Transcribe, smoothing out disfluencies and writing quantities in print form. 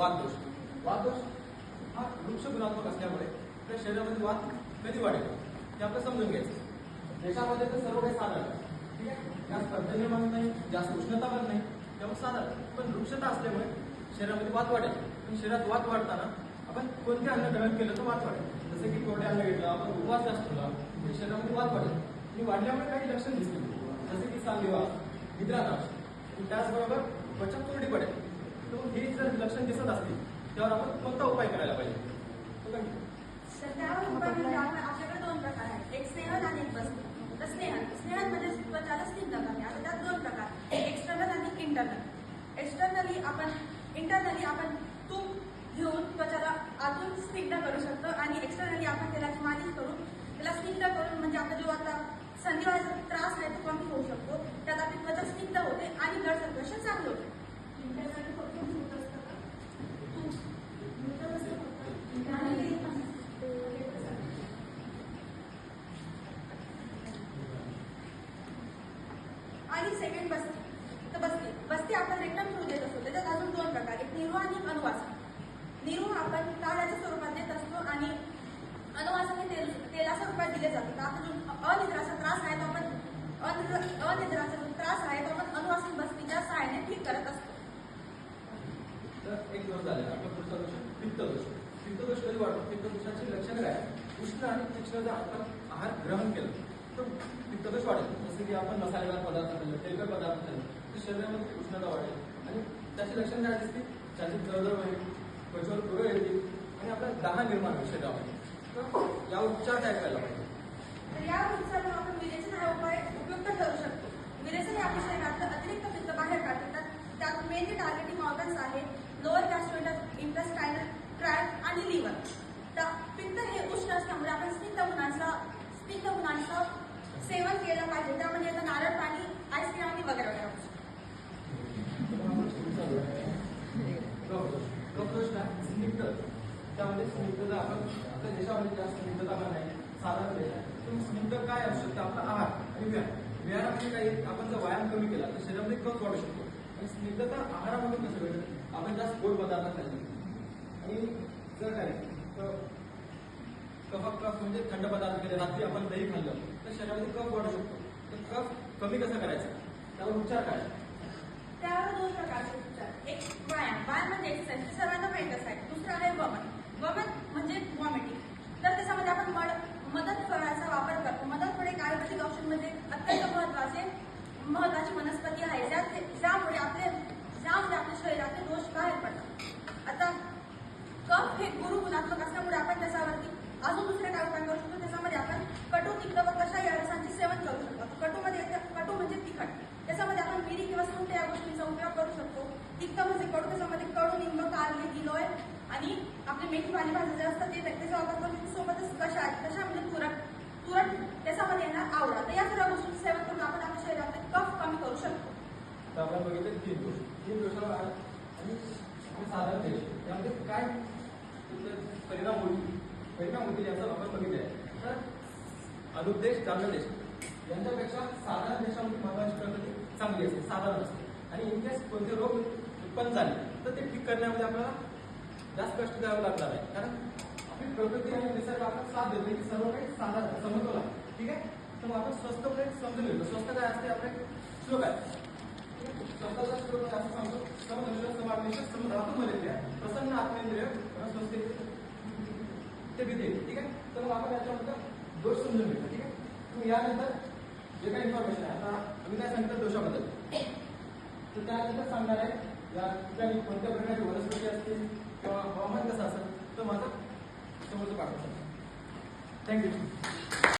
वातदोष. वातदोष हा वृक्ष गुणात्मक असल्यामुळे त्या शरीरामध्ये वात कधी वाढेल हे आपलं समजून घ्यायचं. देशामध्ये तर सर्व काही साधारण, ठीक आहे, जास्त पर्जन्यमान नाही, जास्त उष्णता पण नाही, त्यामुळे साधारण. पण वृक्षता असल्यामुळे शरीरामध्ये वात वाढेल. पण शरीरात वात वाढताना आपण कोणते अन्न ग्रहण केलं तर वात वाढेल. जसं की कोरडे अन्न घेतलं, आपण उपवास जास्त ठेवला तर शरीरामध्ये वात वाढेल. आणि वाढल्यामुळे काही लक्षण दिसतील, जसे की सांधेवात, निद्रानाश, त्याचबरोबर त्वचा कोरडी पडेल. तर हे जर लक्षण दिसत असतील त्यावर आपण कोणता उपाय करायला पाहिजे? तर त्यावर उपाय म्हणजे आपल्याकडे दोन प्रकार आहेत, एक स्नेहल आणि एक बस्ती. तर स्नेहल म्हणजे त्वचाला स्निग्ध करणे. आता त्यात दोन प्रकार, एक एक्सटर्नल आणि इंटरनल. इंटरनली आपण तूप घेऊन त्वचाला आतून स्निग्ध करू शकतो आणि एक्सटर्नली आपण तेलाची मालिश करून त्याला स्निग्ध करून म्हणजे आपला जो आता संधिवाचा त्रास आहे तो कमी होऊ शकतो. त्यात आपली त्वचा स्निग्ध होते आणि ब्लड सर्क्युलेशन चांगलं होते. त्यासाठी फक्त तूप असतं का? आणि सेकंड बस्ती. तर बस्ती आपण रेक्टम थ्रू देत असतो. त्याच्यात अजून दोन प्रकार, एक निरू आणि अनुवासन. निरू आपण काढ्याच्या स्वरूपात देत असतो आणि अनुवासन हे तेलाच्या रूपात दिले जाते. तर आता जो अनिद्राचा त्रास आहे तो आपण अनुवासन बस्तीच्या सहाय्याने ठीक करत असतो. तर एक दोष झाले. आपला पुढचा दोष पित्तदोष. पित्तदोष कधी वाढतो? पित्तदोषाची लक्षणं काय? उष्ण आणि तीक्ष्ण जर आपण आहार ग्रहण केलं तर पित्तदोष वाढेल. जसं की आपण मसालेदार पदार्थ खाल्ले, तेलकट पदार्थ खाल्ले तर शरीरामध्ये उष्णता वाढेल आणि त्याची लक्षणं काय दिसतील? त्याची जळजळ होईल, त्वचेवर पुरळ येतील आणि आपला दाह निर्माण होईल शरीरामध्ये. तर यावर उपचार काय करायला पाहिजे? तर या उपचारावर आपण विरेचन हा उपाय उपयुक्त ठरू शकतो. विरेचन हे आपल्या शरीरातलं अतिरिक्त पित्त बाहेर काढतात. त्यात मेनली टार्गेटिंग ऑर्गन्स आहे लोअर गॅस्ट्रोइंटल, इंटेस्टाइनल ट्रॅक्ट आणि लिव्हर. तर पित्त हे उष्ण असल्यामुळे आपण स्निग्ध गुणांचं सेवन केलं पाहिजे. त्यामध्ये आता नारळ पाणी, आईस्क्रीम आणि वगैरे वगैरे. स्निग्ध, त्यामध्ये स्निग्धता आपण आपल्या देशामध्ये जास्त स्निग्धता पण नाही, साधारण देश आहे. तर स्निग्ध काय असू शकतं? आपला आहार आणि व्यायाम. व्यायामामध्ये काही आपण जर व्यायाम कमी केला तर शरीरामध्ये कफ वाढू शकतो. आणि स्निग्धता आहारामधून कसं भेटेल? आपण जास्त गोड पदार्थ खाल्ले आणि जर काय कफ म्हणजे थंड पदार्थ केले, रात्री आपण दही खाल्लं तर शरीरामध्ये कफ वाढू शकतो. तर कफ कमी कसा करायचा? त्यावर उपचार काय? त्यावर दोन प्रकारचे उपचार, एक व्यायाम म्हणजे एक्सरसाइज, सर्वांना माहीतच आहे. दुसरं आहे वमन म्हणजे व्हॉमिटिंग. तर त्याच्यामध्ये आपण मदत फळाचा वापर करतो. मदत फळ एक आयुर्वेदिक औषधमध्ये अत्यंत महत्वाची वनस्पती आहे, ज्यामुळे आपल्या शरीरातले दोष बाहेर पडतात. आता कफ हे गुरु गुणात्मक असल्यामुळे आपण त्याच्यावरती अजून दुसरे काय उपाय करू शकतो? त्याच्यामध्ये आपण कटू, तिक्त व कषाय या रसांचे सेवन करू शकतो. कटू म्हणजे तिखट, त्याच्यामध्ये आपण मिरी किंवा सुंठ या गोष्टींचा उपयोग करू शकतो. तिक्त म्हणजे कडू, त्याच्यामध्ये कडुनिंब, कारले, गिलोय आणि आपली मेथी पालेभाजी जे असतात त्याचा वापर करून सोबतच कषाय म्हणजे तुरट त्याच्यामध्ये येणार आवडा. तर या सर्व गोष्टींचं सेवन करून आपण आपल्या शरीरातले कफ कमी करू शकतो. तर आपण बघितलं तीन दोषावर आणि साधारण देश यामध्ये काय परिणाम होतील याचा आपण बघितलं आहे. तर अनुदेश, चांगला देश यांच्यापेक्षा साधारण देशामध्ये महत्वाची प्रगती चांगली असते, साधारण असते. आणि इन केस कोणते रोग उत्पन्न झाले तर ते ठीक करण्यामध्ये आपल्याला जास्त कष्ट द्यावं लागणार आहे. कारण आपली प्रकृती आणि निसर्ग आपण साथ देतो की सर्व काही साधारण समतोल आहे, ठीक आहे. तर मग आपण स्वस्तपणे समजून घेतो. स्वस्त काय असते? आपले श्लोक आहे, स्वतःचा श्लोक असं सांगतो, प्रसन्न आत्मेंद्रिय ते विधे, ठीक आहे. तर मग आपण याच्यामध्ये दोष समजून घेतो, ठीक आहे. मग यानंतर जे काही इन्फॉर्मेशन आहे, आता आम्ही काय सांगतो दोषाबद्दल, तर त्यानंतर सांगणार आहे या ठिकाणी कोणत्या प्रकारची वनस्पती असतील किंवा हवामान कसं असेल तर माझं समोरचं पाठवू शकतो. थँक्यू.